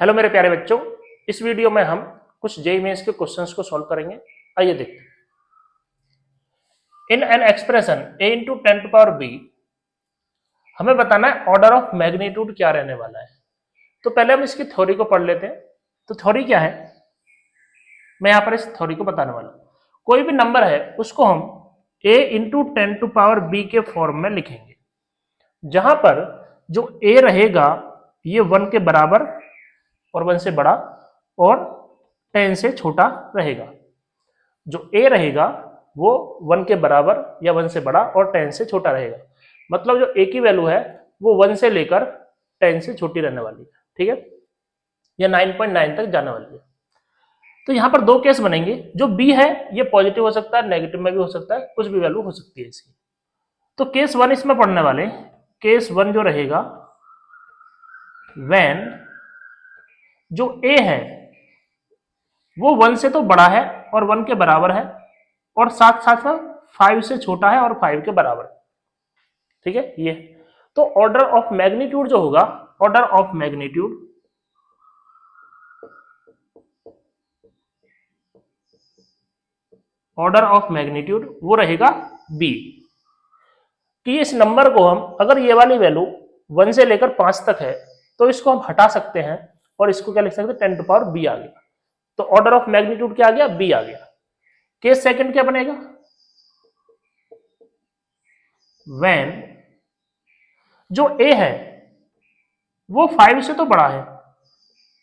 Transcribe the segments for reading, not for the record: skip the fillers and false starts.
Hello मेरे प्यारे बच्चों, इस वीडियो में हम कुछ जेईई मेंस के क्वेश्चंस को सॉल्व करेंगे। आइए देखते हैं। In an expression a into 10 to power b, हमें बताना है ऑर्डर ऑफ मैग्नीट्यूड क्या रहने वाला है। तो पहले हम इसकी थ्योरी को पढ़ लेते हैं। तो थ्योरी क्या है, मैं यहां पर इस थ्योरी को बताने वाला हूं। कोई भी नंबर है उसको हम a into 10 to power b के फॉर्म में लिखेंगे, जहां पर जो a रहेगा ये 1 के बराबर और 1 से बड़ा और 10 से छोटा रहेगा। जो a रहेगा वो 1 के बराबर या 1 से बड़ा और 10 से छोटा रहेगा। मतलब जो a की वैल्यू है वो 1 से लेकर 10 से छोटी रहने वाली है, ठीक है, या 9.9 तक जाने वाली है। तो यहां पर दो केस बनेंगे। जो b है ये पॉजिटिव हो सकता है, नेगेटिव में भी हो सकता है, कुछ भी वैल्यू हो सकती है इसकी। तो केस 1 इसमें पढ़ने वाले, केस 1 जो रहेगा व्हेन जो a है वो 1 से तो बड़ा है और 1 के बराबर है और साथ साथ में 5 से छोटा है और 5 के बराबर, ठीक है ये। तो ऑर्डर ऑफ मैग्नीट्यूड जो होगा, ऑर्डर ऑफ मैग्नीट्यूड वो रहेगा b। कि इस नंबर को हम, अगर ये वाली वैल्यू 1 से लेकर 5 तक है तो इसको हम हटा सकते हैं और इसको क्या लिख सकते हैं, 10 टू पावर b आ गया। तो ऑर्डर ऑफ मैग्नीट्यूड क्या आ गया, b आ गया। केस सेकंड क्या बनेगा, व्हेन जो a है वो 5 से तो बड़ा है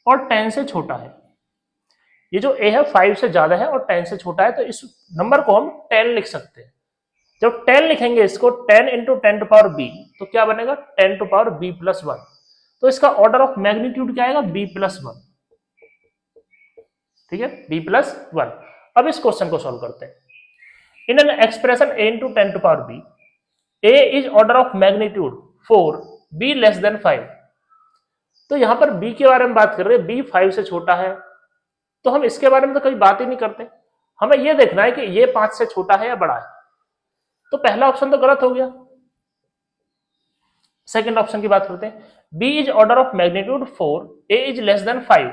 और 10 से छोटा है। ये जो a है 5 से ज्यादा है और 10 से छोटा है, तो इस नंबर को हम 10 लिख सकते हैं। जब 10 लिखेंगे इसको 10 इंटू 10 टू पावर b, तो क्या बनेगा 10 टू पावर b प्लस 1। तो इसका ऑर्डर ऑफ मैग्नीट्यूड क्या आएगा, b प्लस 1, ठीक है, b प्लस 1। अब इस क्वेश्चन को सॉल्व करते हैं। In an expression a into 10 to power b, a is order of magnitude 4, b less than 5। तो यहां पर b के बारे में बात कर रहे हैं, b 5 से छोटा है, तो हम इसके बारे में तो कोई बात ही नहीं करते। हमें यह देखना है कि ये 5 से छोटा है या बड़ा है। तो पहला ऑप्शन तो गलत हो गया। सेकंड ऑप्शन की बात करते हैं, b is order of magnitude 4, a is less than 5।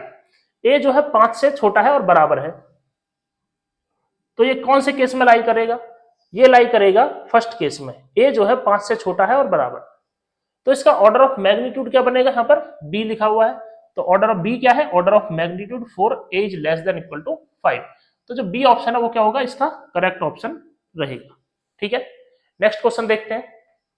a जो है 5 से छोटा है और बराबर है। तो ये कौन से केस में लाई करेगा, ये लाई करेगा फर्स्ट केस में। a जो है 5 से छोटा है और बराबर। तो इसका ऑर्डर ऑफ मैग्नीट्यूड क्या बनेगा, यहां पर b लिखा हुआ है। तो ऑर्डर ऑफ b क्या है, order of magnitude 4, a is less than equal to 5। तो जो b ऑप्शन है वो क्या होगा, इसका करेक्ट ऑप्शन रहेगा, ठीक है। नेक्स्ट क्वेश्चन देखते हैं।